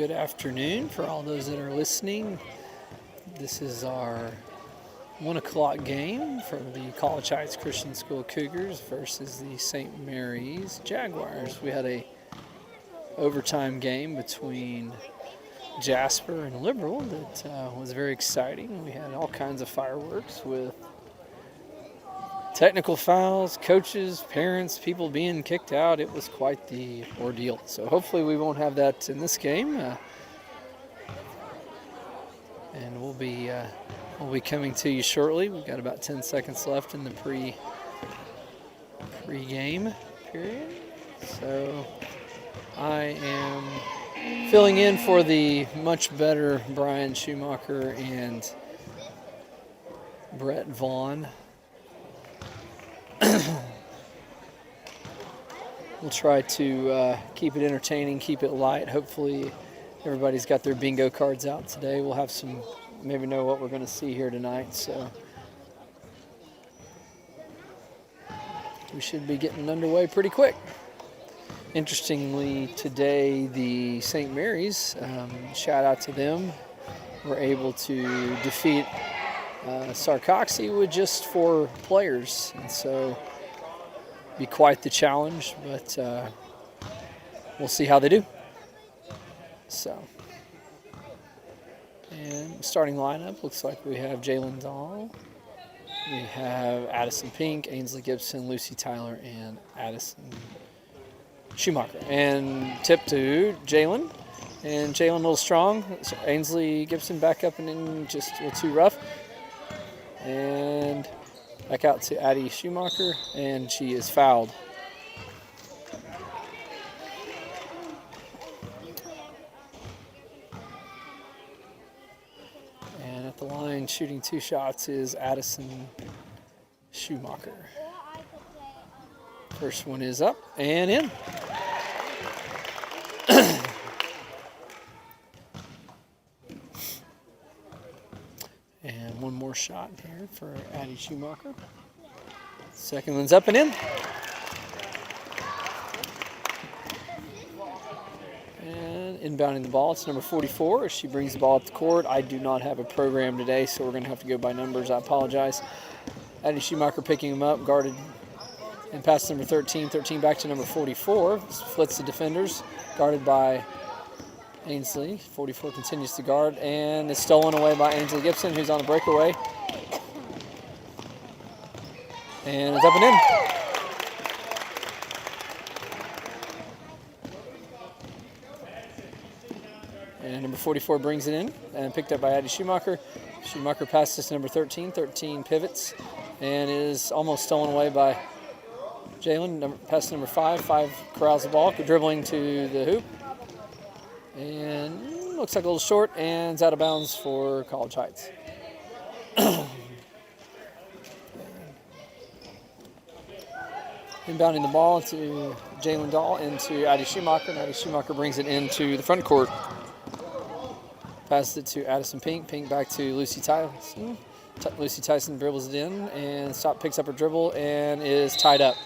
Good afternoon for all those that are listening. This is our 1 o'clock game for the College Heights Christian School Cougars versus the St. Mary's Jaguars. We had a overtime game between Jasper and Liberal that was very exciting. We had all kinds of fireworks with technical fouls, coaches, parents, people being kicked out. It was quite the ordeal. So hopefully we won't have that in this game. And we'll be coming to you shortly. We've got about 10 seconds left in the pre-game period. So I am filling in for the much better Brian Schumacher and Brett Vaughn. We'll try to keep it entertaining, keep it light. Hopefully everybody's got their bingo cards out today. We'll have some, maybe know what we're going to see here tonight. So we should be getting underway pretty quick. Interestingly, today the St. Mary's, shout out to them, were able to defeat Sarcoxy with just 4 players. And so be quite the challenge, but we'll see how they do. So, and starting lineup looks like we have Jalen Dahl, we have Addison Pink, Ainsley Gibson, Lucy Tyler, and Addison Schumacher. And tip to Jalen, and Jalen a little strong. Ainsley Gibson back up and in just a little too rough. And back out to Addie Schumacher, and she is fouled. And at the line, shooting 2 shots is Addison Schumacher. First one is up and in. And one more shot here for Addie Schumacher. Second one's up and in. And inbounding the ball, it's number 44. She brings the ball up the court. I do not have a program today, so we're going to have to go by numbers. I apologize. Addie Schumacher picking him up, guarded, and pass number 13. 13 back to number 44. Splits the defenders, guarded by Ainsley. 44 continues to guard, and it's stolen away by Ainsley Gibson, who's on a breakaway. And it's up and in. And number 44 brings it in, and picked up by Addie Schumacher. Schumacher passes to number 13. 13 pivots, and is almost stolen away by Jalen. Pass to number 5. 5 corrals the ball, dribbling to the hoop. And looks like a little short, and it's out of bounds for College Heights. Inbounding the ball to Jalen Dahl into Addie Schumacher, and Addie Schumacher brings it into the front court. Passes it to Addison Pink. Pink back to Lucy Tyson. Lucy Tyson dribbles it in and picks up her dribble and is tied up.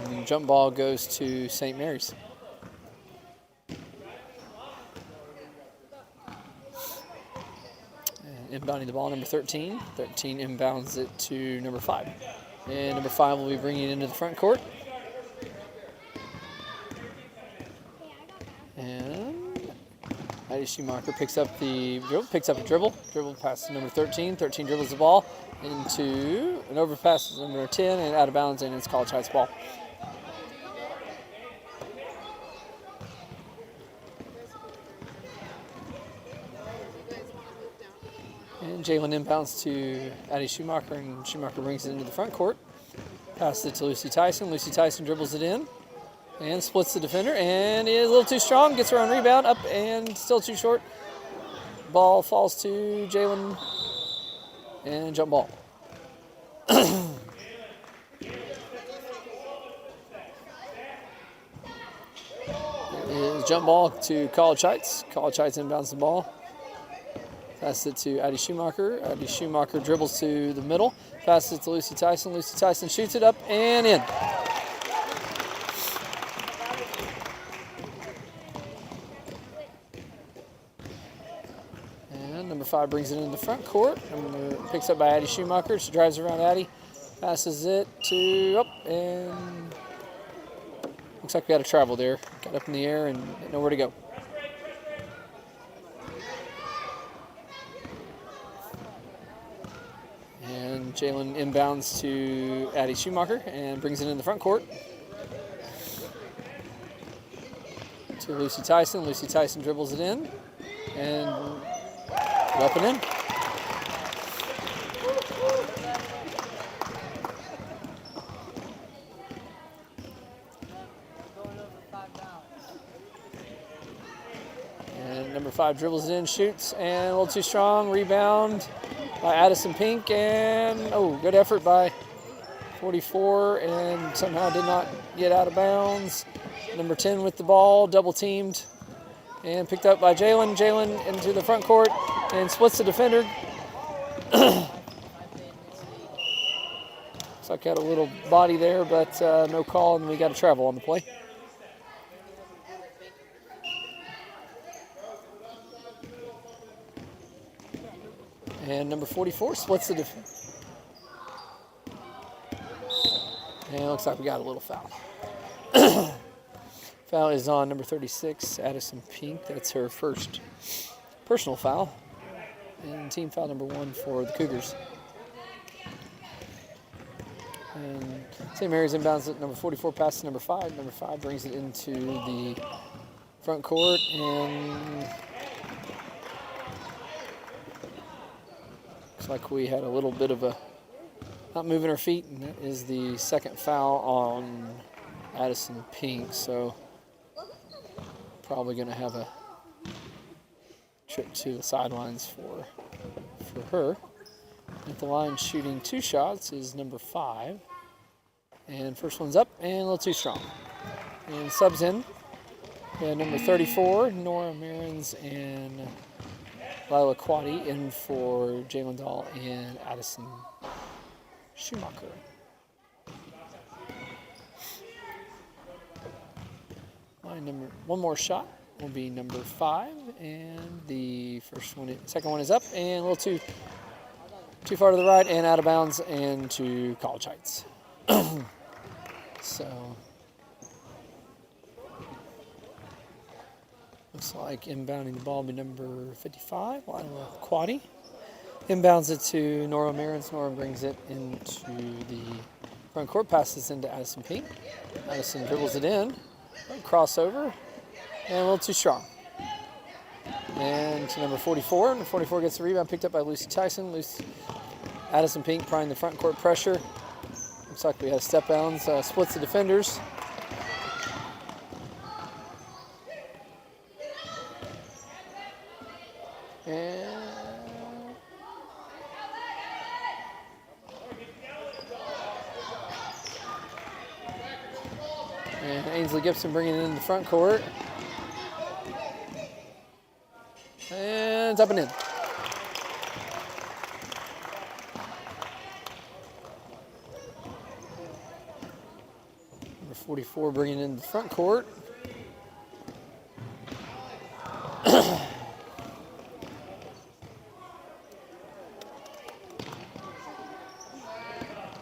And jump ball goes to St. Mary's. Inbounding the ball, number 13. 13 inbounds it to number 5. And number 5 will be bringing it into the front court. And Addie Schumacher picks up a dribble. Dribble pass to number 13. 13 dribbles the ball into an overpass to number 10 and out of bounds, and it's College Heights ball. And Jalen inbounds to Addie Schumacher, and Schumacher brings it into the front court. Passes it to Lucy Tyson. Lucy Tyson dribbles it in and splits the defender, and is a little too strong. Gets her own rebound, up and still too short. Ball falls to Jalen, and jump ball. Jump ball to College Heights. College Heights inbounds the ball. Passes it to Addie Schumacher. Addie Schumacher dribbles to the middle. Passes it to Lucy Tyson. Lucy Tyson shoots it up and in. 5 brings it into the front court. Picks up by Addie Schumacher. She drives around Addie. Passes it to, and looks like we had a travel there. Got up in the air and nowhere to go. And Jalen inbounds to Addie Schumacher and brings it in the front court. To Lucy Tyson. Lucy Tyson dribbles it in and up and in. And number 5 dribbles it in, shoots, and a little too strong. Rebound by Addison Pink, and good effort by 44, and somehow did not get out of bounds. Number 10 with the ball, double teamed, and picked up by Jalen. Jalen into the front court and splits the defender. Looks like had a little body there, but no call, and we got a travel on the play. And number 44 splits the defense. And it looks like we got a little foul. Foul is on number 36, Addison Pink. That's her first personal foul. And team foul number 1 for the Cougars. And St. Mary's inbounds at number 44, passes number 5. Number 5 brings it into the front court, and looks like we had a little bit of a not moving her feet, and that is the second foul on Addison Pink. So probably going to have a trip to the sidelines for her. At the line shooting 2 shots is number 5. And first one's up and a little too strong. And subs in. And number 34, Nora Marins and Lila Quaddy in for Jalen Dahl and Addison Schumacher. One more shot will be number 5, and the second one is up and a little too far to the right and out of bounds and to College Heights. So looks like inbounding the ball will be number 55, Lila Quaddy. Inbounds it to Nora Marins. Nora brings it into the front court, passes into Addison Pink. Addison dribbles it in, crossover, and a little too strong. And to number 44. Number 44 gets the rebound, picked up by Lucy Tyson. Addison Pink prying the front court pressure. Looks like we have step bounds, splits the defenders. And Ainsley Gibson bringing it in the front court. And it's up and in. Number 44 bringing it in the front court.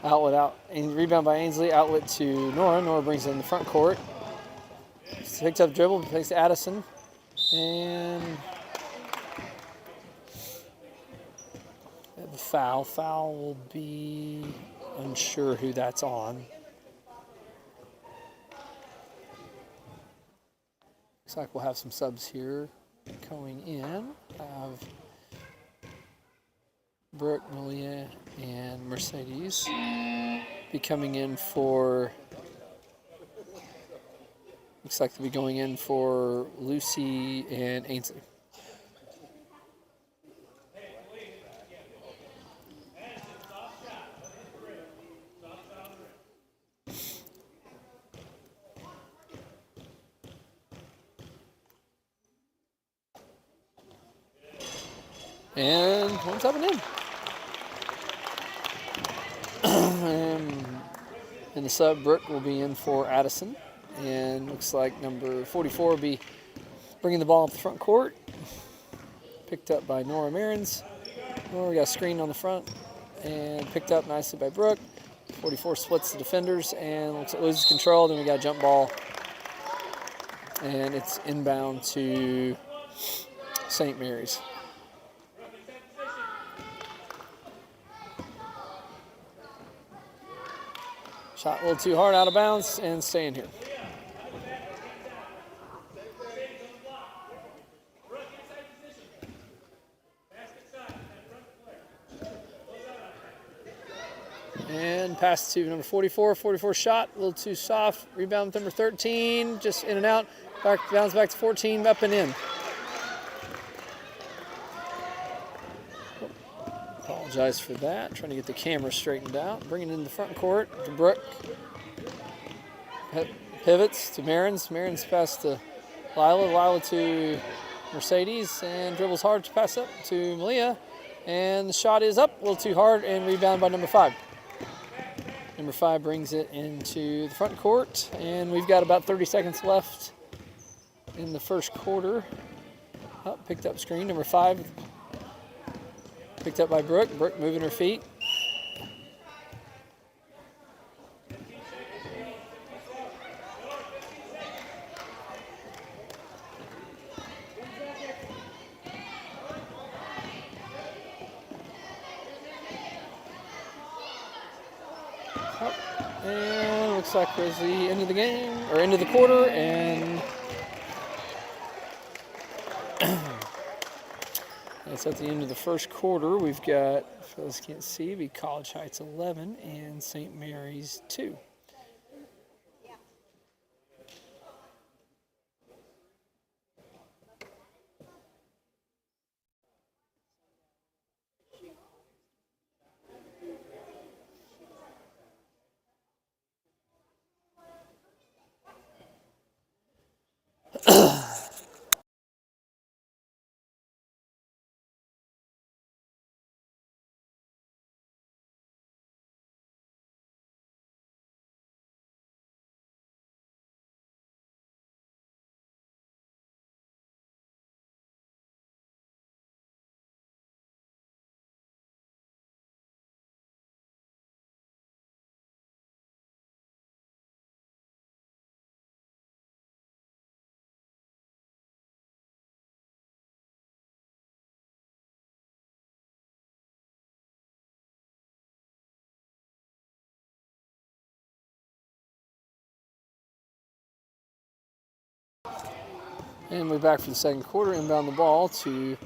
Outlet out, and rebound by Ainsley, outlet to Nora. Nora brings it in the front court. Picks up dribble, takes to Addison, and the foul. Foul will be unsure who that's on. Looks like we'll have some subs here going in. Have Brooke, Malia, and Mercedes be coming in for, looks like they'll be going in for Lucy and Ainsley. And one's up and in. And the sub, Brooke, will be in for Addison. And looks like number 44 will be bringing the ball up the front court. picked up by Nora Marins. We got a screen on the front and picked up nicely by Brooke. 44 splits the defenders and loses control. Then we got a jump ball, and it's inbound to St. Mary's. Shot a little too hard, out of bounds, and staying here. And pass to number 44. 44 shot, a little too soft. Rebound with number 13, just in and out. Bounce back to 14, up and in. Apologize for that. Trying to get the camera straightened out. Bringing it in the front court to Brooke. Pivots to Marins. Marins pass to Lila. Lila to Mercedes, and dribbles hard to pass up to Malia. And the shot is up, a little too hard, and rebound by number 5. Number 5 brings it into the front court, and we've got about 30 seconds left in the first quarter. Picked up screen, number 5. Picked up by Brooke. Brooke moving her feet. And looks like it was the end of the game, or end of the quarter, and that's at the end of the first quarter. We've got, for those who can't see, be College Heights 11 and St. Mary's 2. And we're back for the second quarter. Inbound the ball to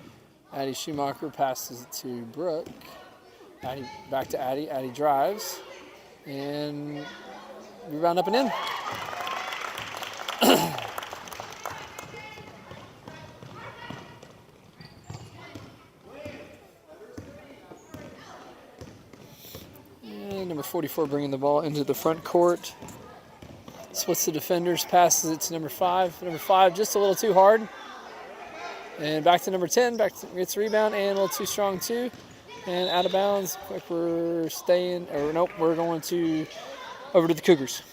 Addie Schumacher. Passes it to Brooke. Addie, back to Addie. Addie drives. And rebound up and in. And number 44 bringing the ball into the front court. Splits the defenders, passes it to number 5. Number 5 just a little too hard. And back to number 10, gets a rebound, and a little too strong too. And out of bounds. Quick, we're staying, or nope, we're going to over to the Cougars.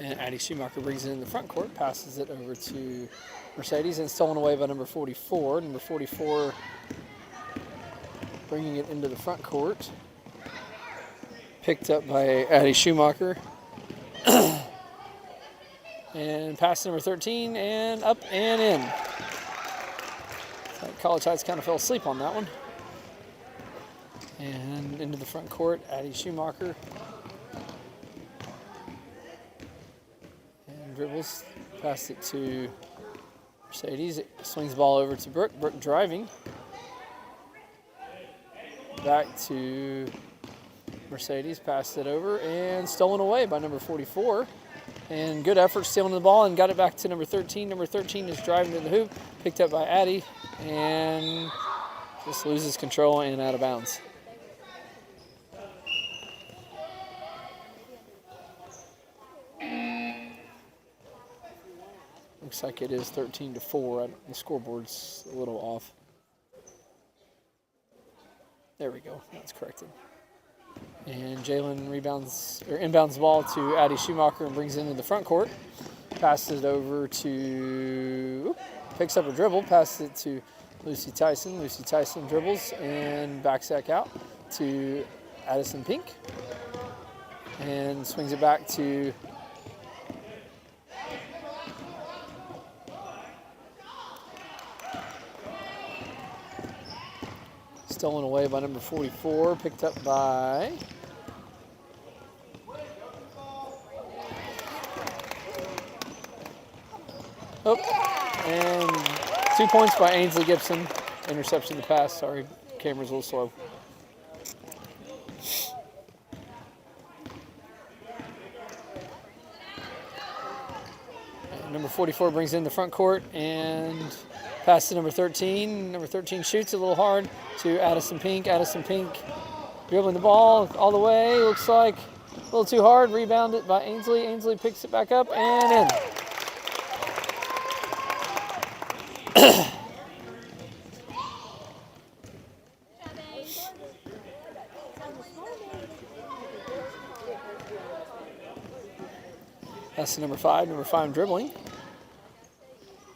And Addie Schumacher brings it in the front court, passes it over to Mercedes, and stolen away by number 44. Number 44 bringing it into the front court. Picked up by Addie Schumacher. And pass number 13, and up and in. College Heights kind of fell asleep on that one. And into the front court, Addie Schumacher. Dribbles, pass it to Mercedes. It swings the ball over to Brooke. Brooke driving. Back to Mercedes, passed it over, and stolen away by number 44. And good effort stealing the ball, and got it back to number 13. Number 13 is driving to the hoop, picked up by Addie, and just loses control and out of bounds. Looks like it is 13-4. The scoreboard's a little off. There we go. That's corrected. And Jalen inbounds the ball to Addie Schumacher and brings it into the front court. Passes it over to, picks up a dribble, passes it to Lucy Tyson. Lucy Tyson dribbles and backs back out to Addison Pink. And swings it back to stolen away by number 44, picked up by and 2 points by Ainsley Gibson. Interception of the pass. Sorry, camera's a little slow. And number 44 brings in the front court and passes to number 13. Number 13 shoots a little hard to Addison Pink. Addison Pink dribbling the ball all the way. Looks like a little too hard. Rebounded by Ainsley. Ainsley picks it back up and in. That's number 5. Number 5 dribbling.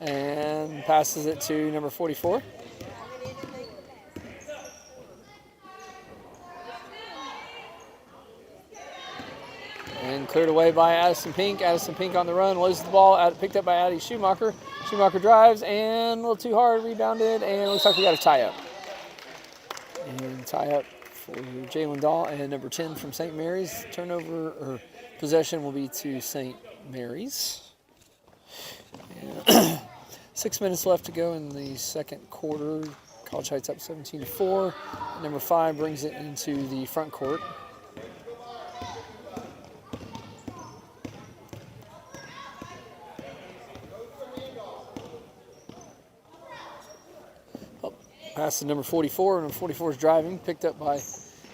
And passes it to number 44. And cleared away by Addison Pink. Addison Pink on the run, loses the ball, picked up by Addie Schumacher. Schumacher drives and a little too hard, rebounded, and looks like we got a tie up. And tie up for Jalen Dahl and number 10 from St. Mary's. Turnover or possession will be to St. Mary's. And 6 minutes left to go in the second quarter. College Heights up 17-4. Number 5 brings it into the front court. Pass to number 44. Number 44 is driving, picked up by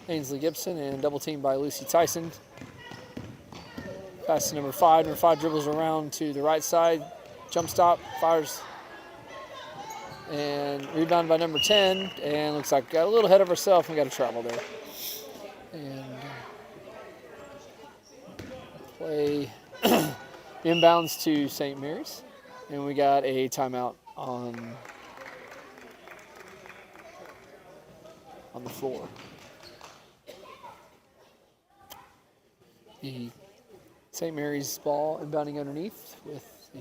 Ainsley Gibson and double teamed by Lucy Tyson. Pass to number 5. Number 5 dribbles around to the right side, jump stop, fires, and rebound by number 10. And looks like we got a little ahead of ourselves and we got a travel there. And play inbounds to St. Mary's, and we got a timeout on the floor. The St. Mary's ball inbounding underneath with the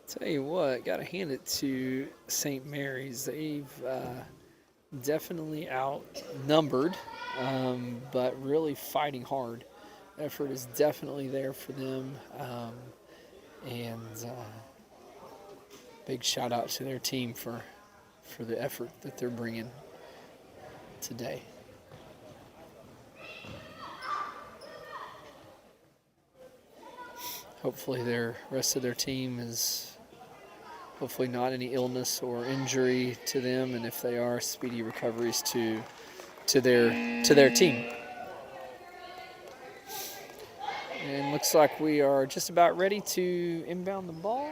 tell you what, gotta hand it to St. Mary's. They've definitely outnumbered, but really fighting hard. Effort is definitely there for them, and big shout out to their team for the effort that they're bringing today. Hopefully the rest of their team is hopefully not any illness or injury to them, and if they are, speedy recoveries to their team. And looks like we are just about ready to inbound the ball.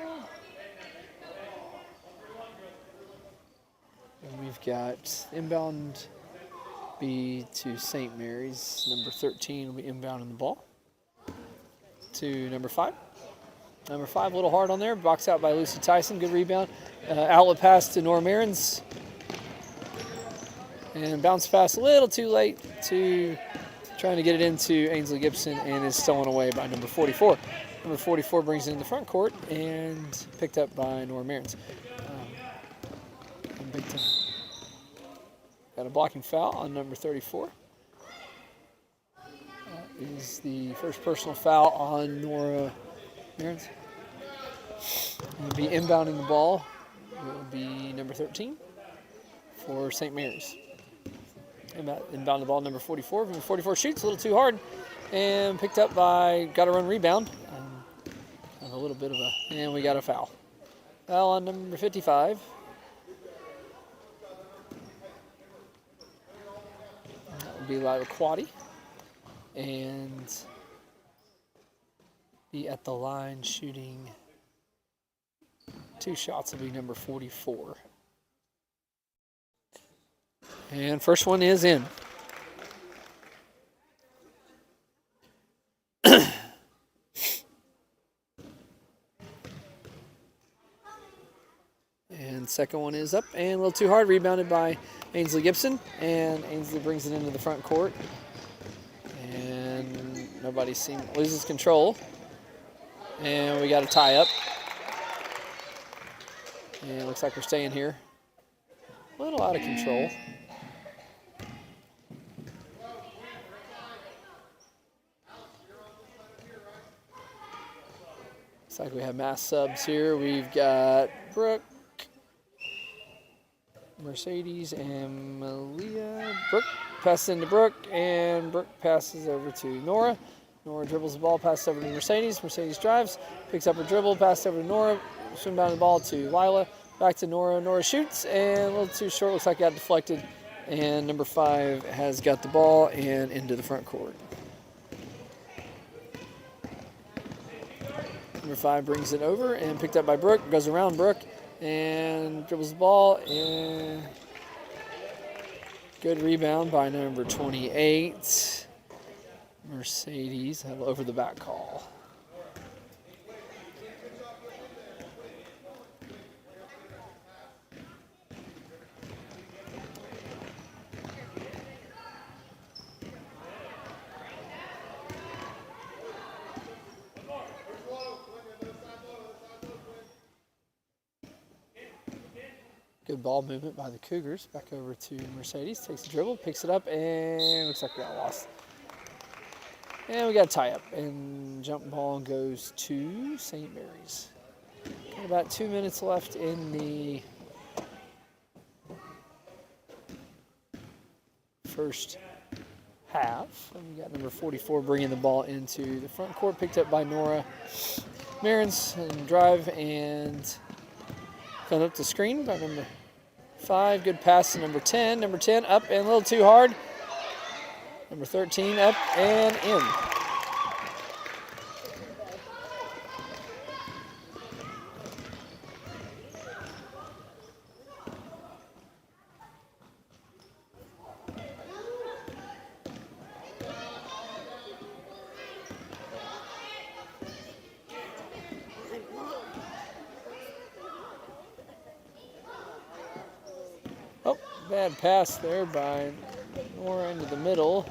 And we've got inbound be to St. Mary's. Number 13 will be inbounding the ball to number 5. Number 5, a little hard on there. Box out by Lucy Tyson. Good rebound. Outlet pass to Nora Marins. And bounce pass a little too late to trying to get it into Ainsley Gibson, and is stolen away by number 44. Number 44 brings it in the front court and picked up by Nora Marins. Got a blocking foul on number 34. That is the first personal foul on Nora Marins. Will be inbounding the ball. It will be number 13 for St. Mary's. Inbound the ball, number 44. Number 44 shoots a little too hard and picked up by, got a run rebound. And a little bit of and we got a foul. Foul on number 55. That would be Lila Quaddy. and be at the line shooting 2 shots. Will be number 44. And first one is in. And second one is up and a little too hard, rebounded by Ainsley Gibson, and Ainsley brings it into the front court. And nobody loses control. And we got a tie up. And it looks like we're staying here. A little out of control. Looks like we have mass subs here. We've got Brooke, Mercedes, and Malia. Brooke passes into Brooke, and Brooke passes over to Nora. Nora dribbles the ball, passes over to Mercedes. Mercedes drives, picks up her dribble, passes over to Nora. Swing down the ball to Lila. Back to Nora. Nora shoots, and a little too short. Looks like it got deflected. And number 5 has got the ball and into the front court. Number 5 brings it over and picked up by Brooke. Goes around Brooke and dribbles the ball. And good rebound by number 28. Mercedes over the back call. Good ball movement by the Cougars. Back over to Mercedes. Takes the dribble, picks it up, and looks like we got lost. And we got a tie up. And jump ball goes to St. Mary's. Got about 2 minutes left in the first half. And we got number 44 bringing the ball into the front court. Picked up by Nora Marins. And drive and coming up the screen by number 5. Good pass to number 10. Number 10 up and a little too hard. Number 13 up and in. Oh, bad pass there by Nora into the middle.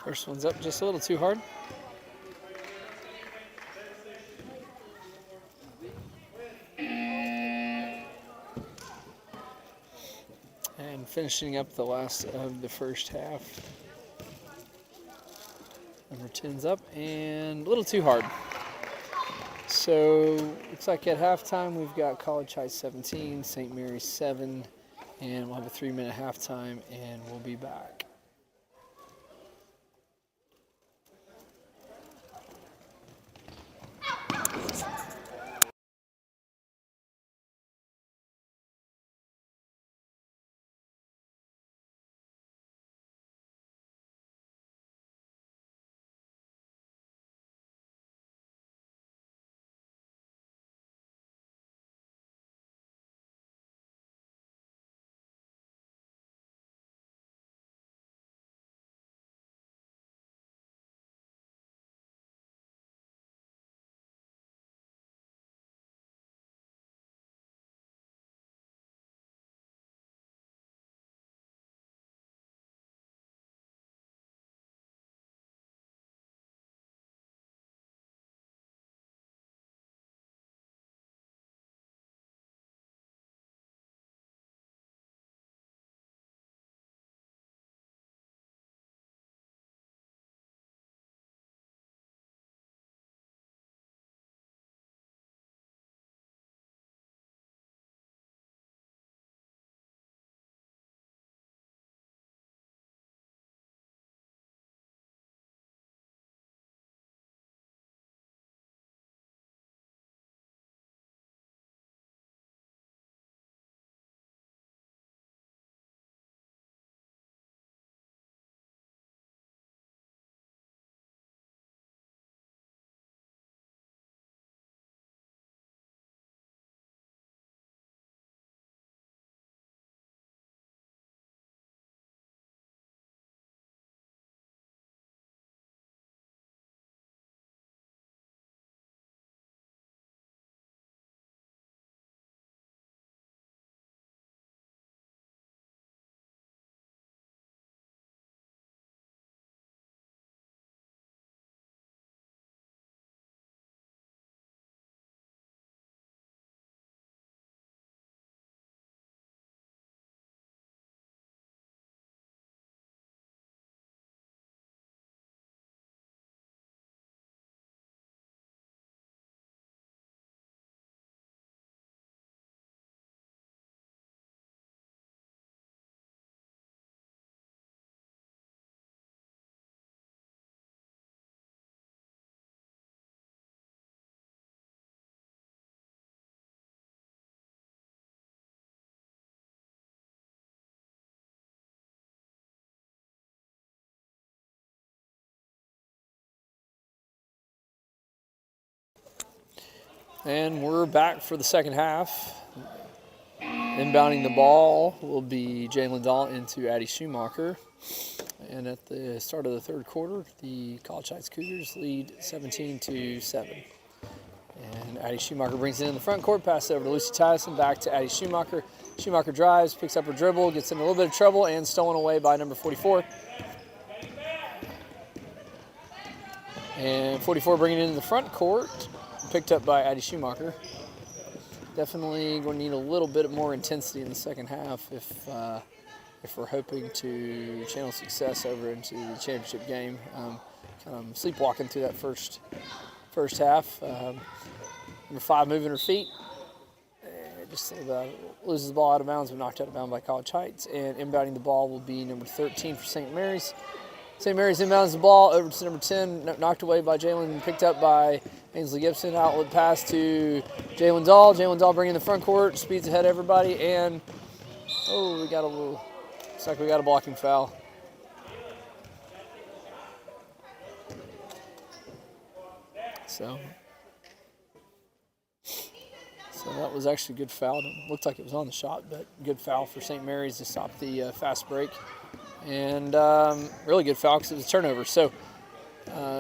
First one's up just a little too hard. And finishing up the last of the first half. Number 10's up and a little too hard. So looks like at halftime we've got College High 17, St. Mary's 7, and we'll have a 3-minute halftime and we'll be back. And we're back for the second half. Inbounding the ball will be Jalen Dahl into Addie Schumacher. And at the start of the third quarter, the College Heights Cougars lead 17-7. And Addie Schumacher brings it in the front court, passes over to Lucy Tyson, back to Addie Schumacher. Schumacher drives, picks up her dribble, gets in a little bit of trouble, and stolen away by number 44. And 44 bringing it in the front court, picked up by Addie Schumacher. Definitely going to need a little bit more intensity in the second half if we're hoping to channel success over into the championship game. Kind of sleepwalking through that first half. Number 5 moving her feet. Just loses the ball out of bounds, but knocked out of bounds by College Heights. And inbounding the ball will be number 13 for St. Mary's. St. Mary's inbounds the ball over to number 10, knocked away by Jalen, picked up by Ainsley Gibson. Outlet pass to Jalen Dahl. Jalen Dahl bringing the front court, speeds ahead of everybody, and looks like we got a blocking foul. So that was actually a good foul. It looked like it was on the shot, but good foul for St. Mary's to stop the fast break. And really good foul because it was a turnover. So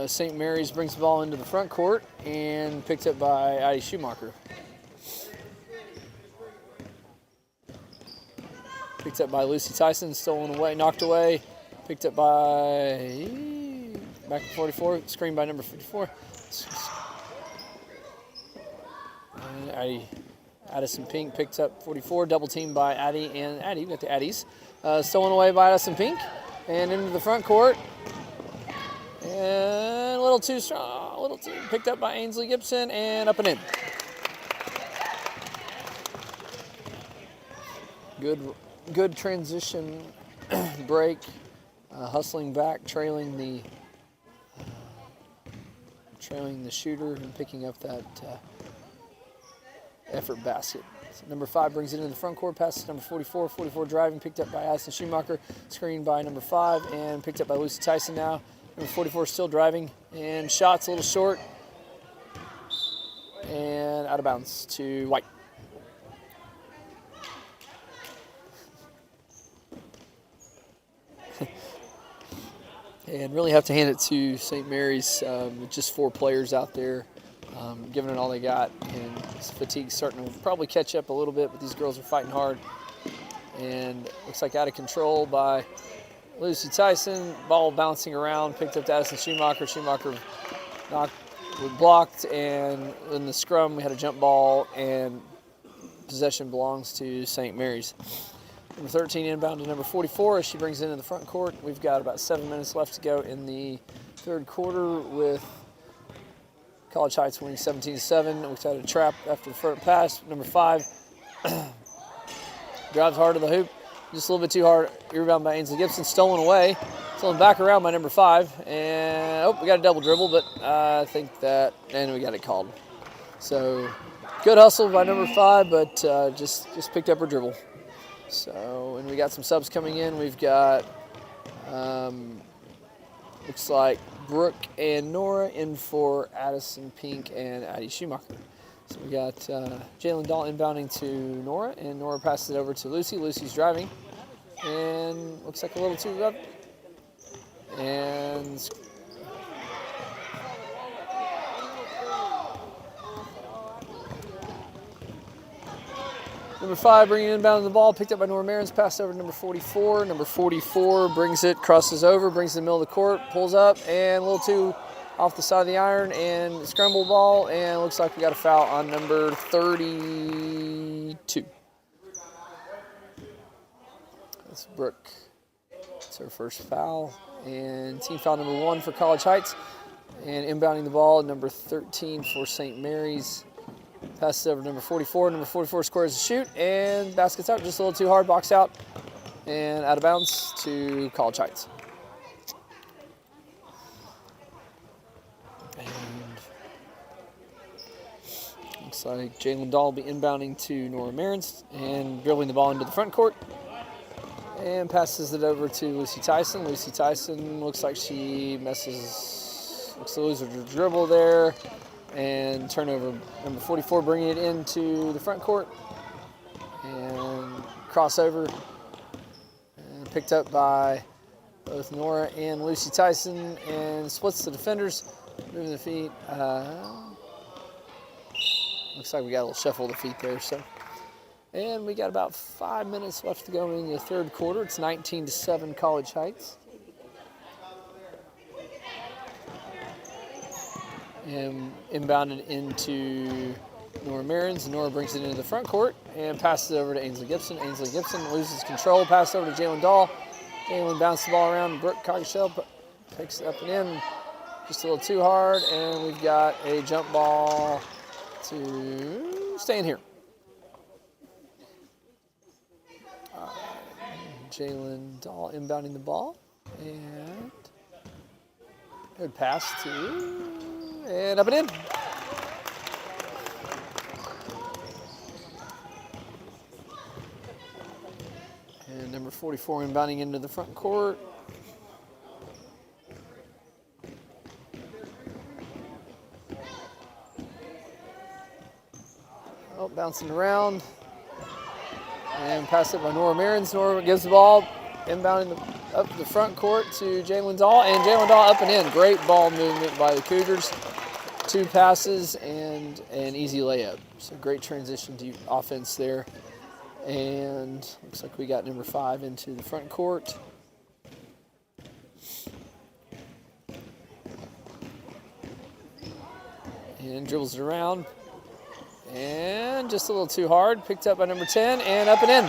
St. Mary's brings the ball into the front court and picked up by Addie Schumacher. Picked up by Lucy Tyson, stolen away, knocked away. Picked up by back to 44, screened by number 54. And Addison Pink picked up 44, double teamed by Addie and Addie. We got the Addies. Stolen away by Addison Pink and into the front court. And a little too strong, picked up by Ainsley Gibson and up and in. Good transition break, hustling back, trailing the shooter and picking up that effort basket. So number 5 brings it into the front court, passes number 44. 44 driving, picked up by Addison Schumacher, screened by number 5, and picked up by Lucy Tyson now. Number 44 still driving, and shots a little short, and out of bounds to White. And really have to hand it to St. Mary's with just 4 players out there, giving it all they got. And fatigue's starting to probably catch up a little bit, but these girls are fighting hard. And looks like out of control by Lucy Tyson. Ball bouncing around, picked up to Addison Schumacher. Schumacher was blocked, and in the scrum we had a jump ball, and possession belongs to St. Mary's. Number 13 inbound to number 44 as she brings it into the front court. We've got about 7 minutes left to go in the third quarter with College Heights winning 17-7. We had a trap after the first pass. Number 5 drives hard to the hoop, just a little bit too hard. Rebound by Ainsley Gibson, stolen away. Stolen back around by number 5. And, we got a double dribble, but I think that, and we got it called. So, good hustle by number 5, but just picked up her dribble. So, and we got some subs coming in. We've got, looks like Brooke and Nora in for Addison Pink and Addie Schumacher. So we got Jalen Dahl inbounding to Nora, and Nora passes it over to Lucy. Lucy's driving, and looks like a little too rough. And number 5 bringing inbound the ball, picked up by Nora Marins, passed over to number 44. Number 44 brings it, crosses over, brings it in the middle of the court, pulls up, and a little too off the side of the iron, and scramble ball, and looks like we got a foul on number 32. That's Brooke. It's her first foul, and team foul number 1 for College Heights. And inbounding the ball, number 13 for St. Mary's. Passes over to number 44. Number 44 scores a shoot, and basket's out just a little too hard, box out, and out of bounds to College Heights. And looks like Jalen Dahl will be inbounding to Nora Marins and dribbling the ball into the front court. And passes it over to Lucy Tyson. Lucy Tyson looks like she looks to lose her dribble there. and turnover. Number 44 bringing it into the front court, and crossover, and picked up by both Nora and Lucy Tyson, and splits the defenders, moving the feet. Looks like we got a little shuffle of the feet there. And we got about 5 minutes left to go in the third quarter. It's 19-7 College Heights. And inbounded into Nora Marins. Nora brings it into the front court and passes it over to Ainsley Gibson. Ainsley Gibson loses control, pass over to Jalen Dahl. Jalen bounces the ball around. Brooke Coggeshell picks it up and in. Just a little too hard, and we've got a jump ball to stay in here. Jalen Dahl inbounding the ball, and good pass and up and in. And number 44 inbounding into the front court. Oh, bouncing around. And pass it by Nora Marins. Nora gives the ball, inbounding up the front court to Jalen Dahl. And Jalen Dahl up and in. Great ball movement by the Cougars. 2 passes and an easy layup. So great transition to offense there. And looks like we got number 5 into the front court. And dribbles it around. And just a little too hard. Picked up by number 10 and up and in.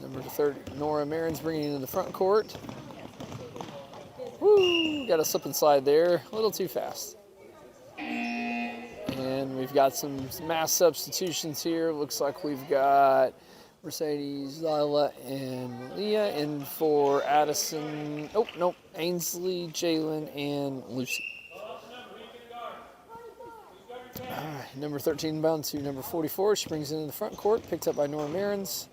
Number 30, Nora Marins bringing it into the front court. Woo! Got a slip and slide there. A little too fast. And we've got some mass substitutions here. Looks like we've got Mercedes, Lila, and Leah in for Addison. Oh, nope. Ainsley, Jalen, and Lucy. All right, number 13 bound to number 44. She brings it into the front court. Picked up by Nora Marins.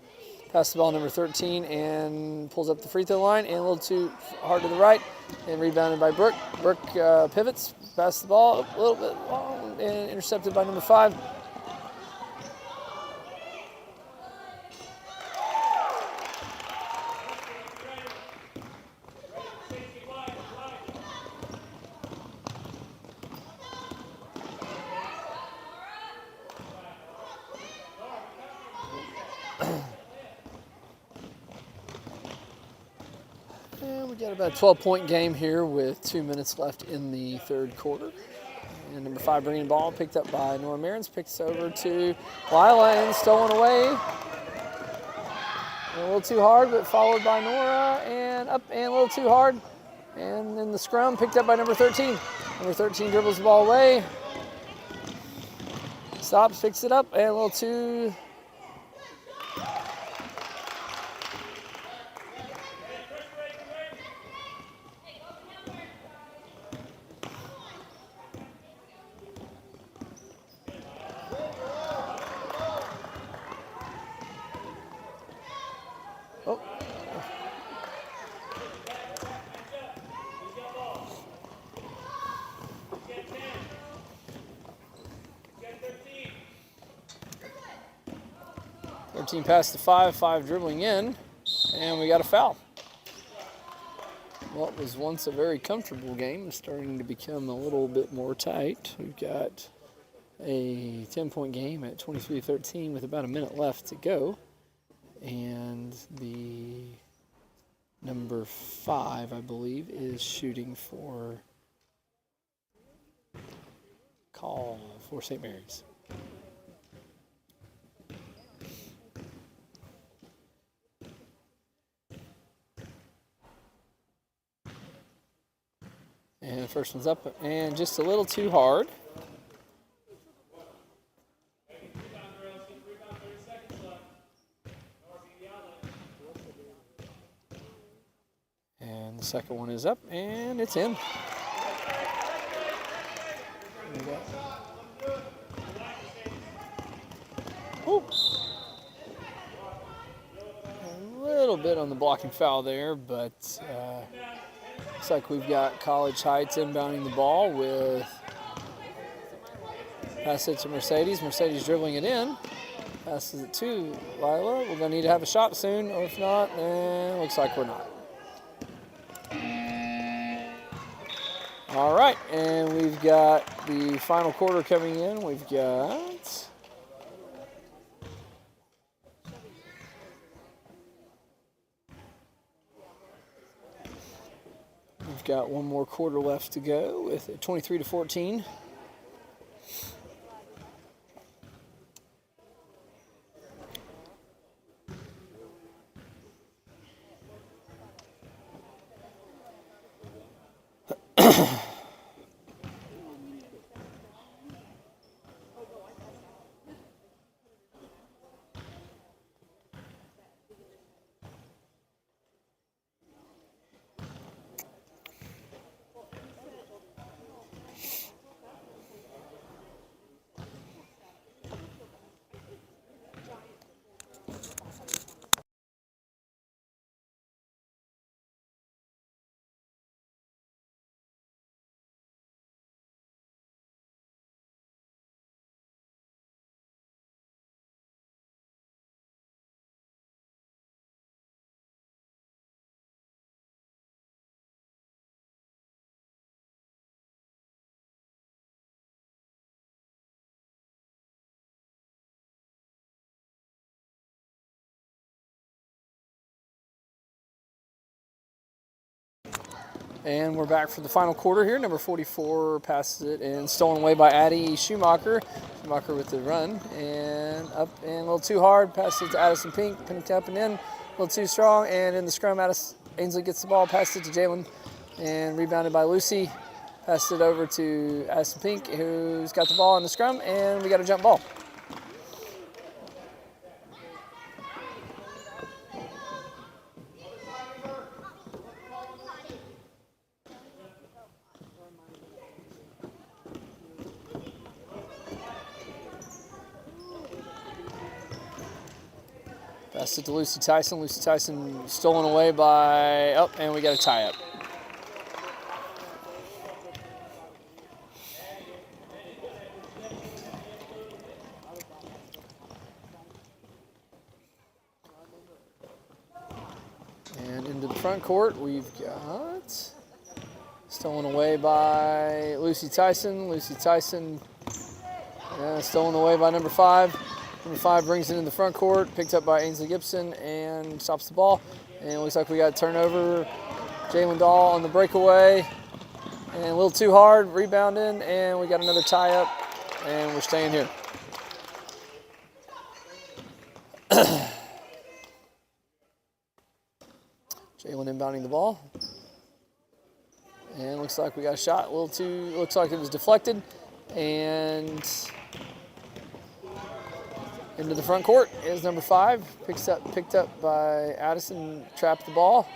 Pass the ball number 13 and pulls up the free throw line. And a little too hard to the right. And rebounded by Brooke. Brooke pivots. Pass the ball a little bit long and intercepted by number 5. And we got about a 12-point game here with 2 minutes left in the third quarter. And number 5 bringing the ball, picked up by Nora Marins, picks over to Lila and stolen away. And a little too hard, but followed by Nora and up and a little too hard. And then the scrum picked up by number 13. Number 13 dribbles the ball away. Stops, picks it up, and a little too... Oh. 13 past the 5 dribbling in, and we got a foul. What was once a very comfortable game is starting to become a little bit more tight. We've got a 10-point game at 23-13 with about a minute left to go. And the number 5, I believe, is shooting for call for St. Mary's. And the first one's up and just a little too hard. And the second one is up, and it's in. A little bit bit on the blocking foul there, but looks like we've got College Heights inbounding the ball with pass it to Mercedes. Mercedes dribbling it in. Passes it to Lila. We're going to need to have a shot soon, or if not, looks like we're not. All right, and we've got the final quarter coming in. We've got one more quarter left to go with 23-14. And we're back for the final quarter here. Number 44 passes it and stolen away by Addie Schumacher. Schumacher with the run and up and a little too hard. Passes it to Addison Pink. Pink up and in. A little too strong. And in the scrum, Ainsley gets the ball. Passes it to Jalen and rebounded by Lucy. Passes it over to Addison Pink, who's got the ball in the scrum. And we got a jump ball. Pass it to Lucy Tyson. Lucy Tyson stolen away by, and we got a tie up. And into the front court, we've got stolen away by Lucy Tyson. Lucy Tyson stolen away by number 5. Number 5 brings it in the front court, picked up by Ainsley Gibson, and stops the ball. And it looks like we got a turnover. Jalen Dahl on the breakaway. And a little too hard, rebounding, and we got another tie-up, and we're staying here. Jalen inbounding the ball. And looks like we got a shot. Looks like it was deflected. And into the front court is number 5. Picked up by Addison, trapped the ball.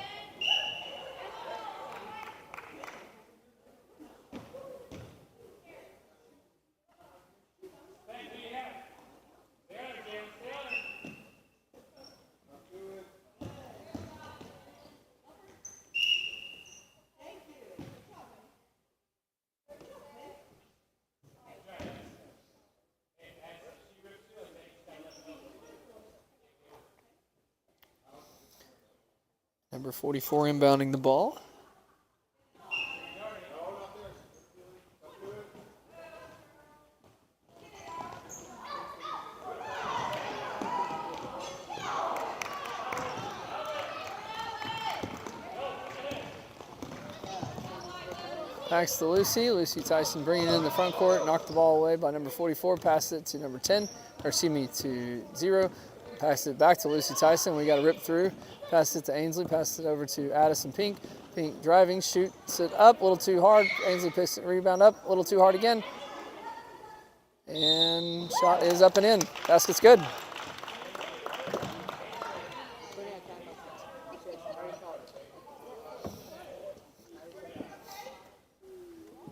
Number 44 inbounding the ball. Backs to Lucy. Lucy Tyson bringing it in the front court, knocked the ball away by number 44, passed it to number 10, to 0. Passed it back to Lucy Tyson. We got a rip through. Passed it to Ainsley. Passed it over to Addison Pink. Pink driving, shoots it up a little too hard. Ainsley picks it, rebound up a little too hard again. And shot is up and in. Basket's good.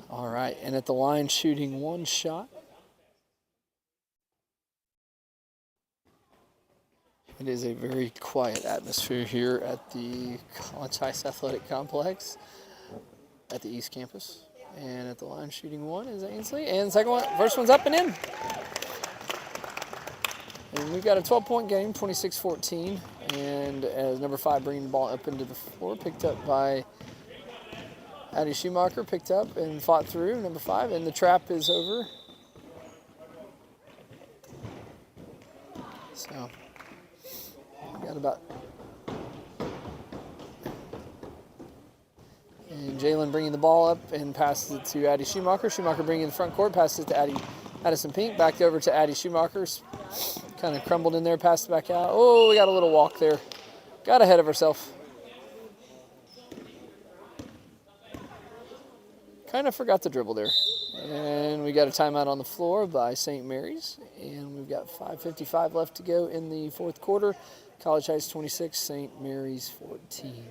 All right, and at the line shooting one shot It is a very quiet atmosphere here at the College Heights Athletic Complex at the East Campus. And at the line shooting one is Ainsley. And first one's up and in. And we've got a 12-point game, 26-14. And as number 5 bringing the ball up into the floor, picked up by Addie Schumacher, picked up and fought through, number 5. And the trap is over. So, got about... And Jalen bringing the ball up and passes it to Addie Schumacher. Schumacher bringing in the front court, passes it to Addison Pink. Back over to Addie Schumacher. Kind of crumbled in there, passed it back out. Oh, we got a little walk there. Got ahead of herself. Kind of forgot the dribble there. And we got a timeout on the floor by St. Mary's. And we've got 5:55 left to go in the fourth quarter. College Heights 26, St. Mary's 14.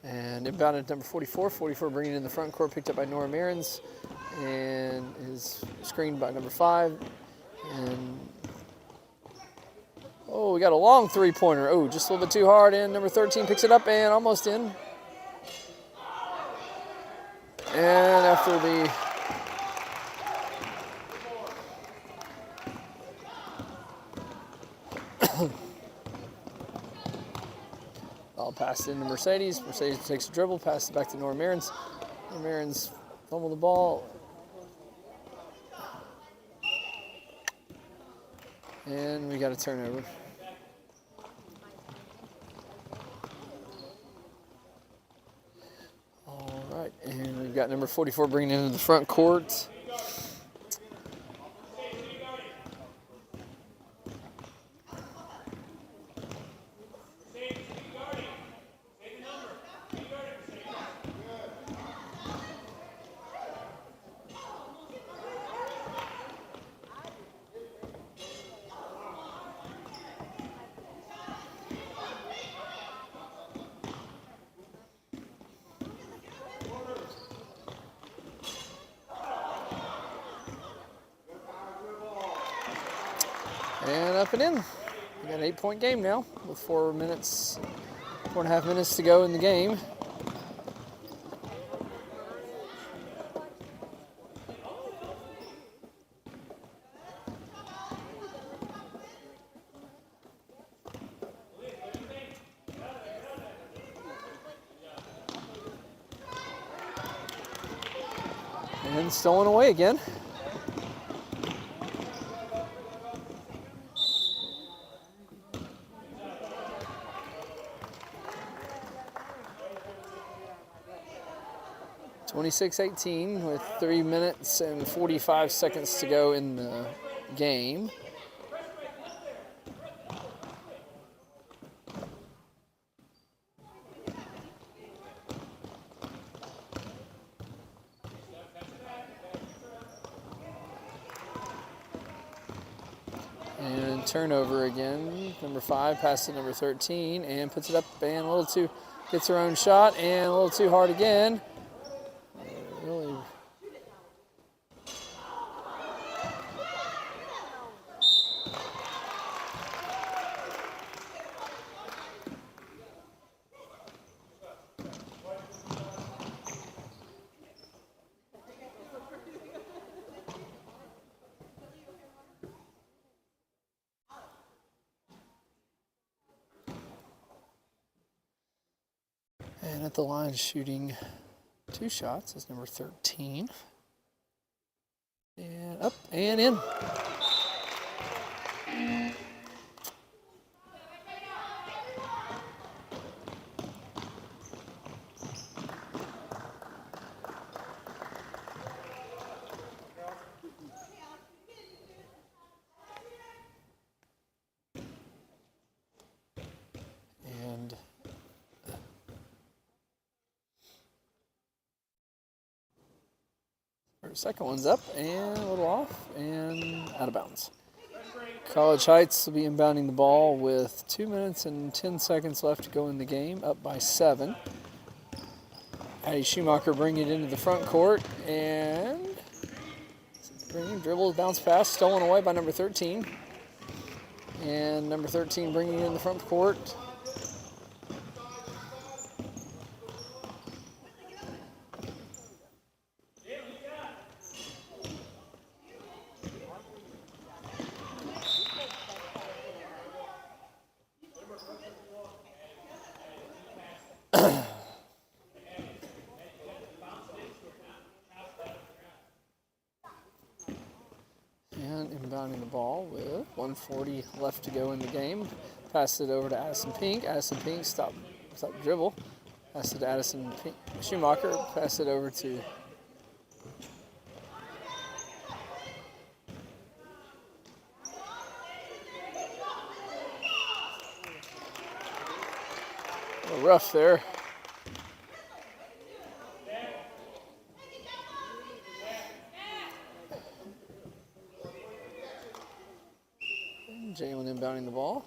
And inbounded number 44. 44 bringing it in the front court, picked up by Nora Marins, and is screened by number 5. And oh, we got a long three-pointer. Oh, just a little bit too hard. And number 13 picks it up and almost in. And after the ball passed into Mercedes. Mercedes takes a dribble, passes it back to Nora Marins. Nora Marins fumbled the ball. And we got a turnover. All right, and we've got number 44 bringing it into the front court. And up and in. We got an 8-point game now with 4.5 minutes to go in the game. And stolen away again. (26-18) with 3 minutes and 45 seconds to go in the game. And turnover again. Number 5 passes to number 13 and puts it up and a little too, gets her own shot and a little too hard again. Really. And at the line shooting 2 shots is number 13. And up and in. And our second one's up and a little off and out of bounds. College Heights will be inbounding the ball with 2 minutes and 10 seconds left to go in the game, up by 7. Addie Schumacher bringing it into the front court and dribbles, bounce pass, stolen away by number 13. And number 13 bringing it in the front court. And inbounding the ball with 1:40 left to go in the game. Pass it over to Addison Pink. Addison Pink, stop dribble. Pass it to Addison Pink. Schumacher, pass it over to a little rough there. Jalen inbounding the ball.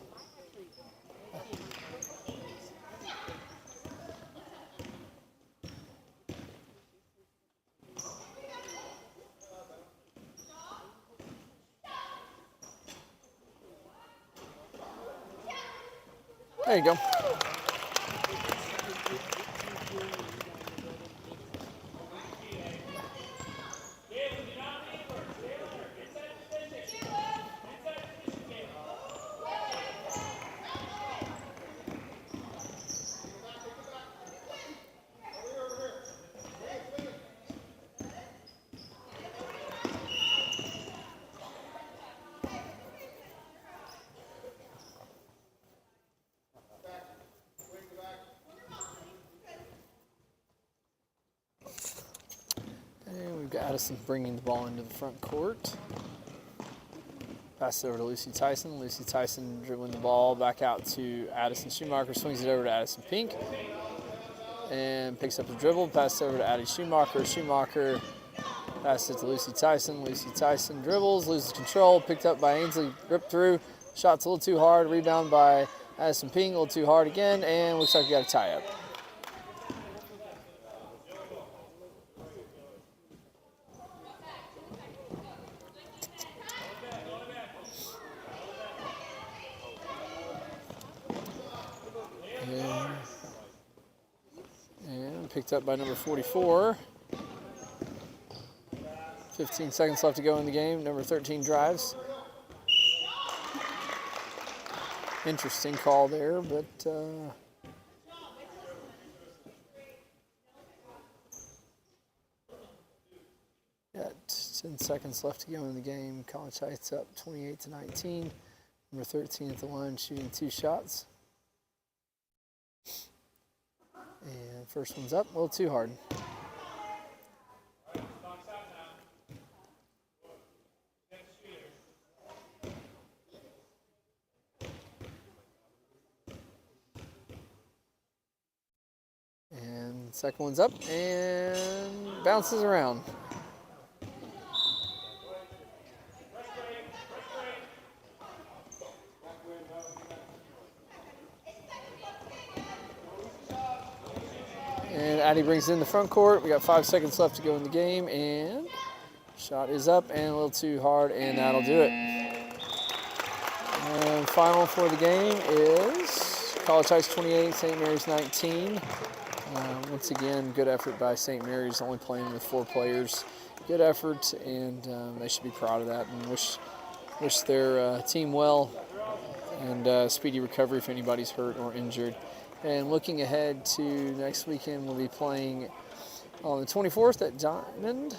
There you go. Addison bringing the ball into the front court. Pass it over to Lucy Tyson. Lucy Tyson dribbling the ball back out to Addison Schumacher. Swings it over to Addison Pink. And picks up the dribble. Pass it over to Addie Schumacher. Schumacher passes it to Lucy Tyson. Lucy Tyson dribbles, loses control. Picked up by Ainsley. Ripped through. Shot's a little too hard. Rebound by Addison Pink. A little too hard again. And looks like we got a tie up. And picked up by number 44. 15 seconds left to go in the game. Number 13 drives. Interesting call there, but got 10 seconds left to go in the game. College Heights up 28-19. Number 13 at the line shooting 2 shots. And first one's up, a little too hard. And second one's up and bounces around. And Addie brings it in the front court. We got 5 seconds left to go in the game, and shot is up and a little too hard, and that'll do it. And final for the game is College Heights 28, St. Mary's 19. Once again, good effort by St. Mary's, only playing with 4 players. Good effort, and they should be proud of that, and wish their team well and speedy recovery if anybody's hurt or injured. And looking ahead to next weekend, we'll be playing on the 24th at Diamond,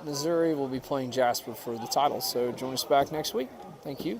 Missouri. We'll be playing Jasper for the title. So join us back next week. Thank you.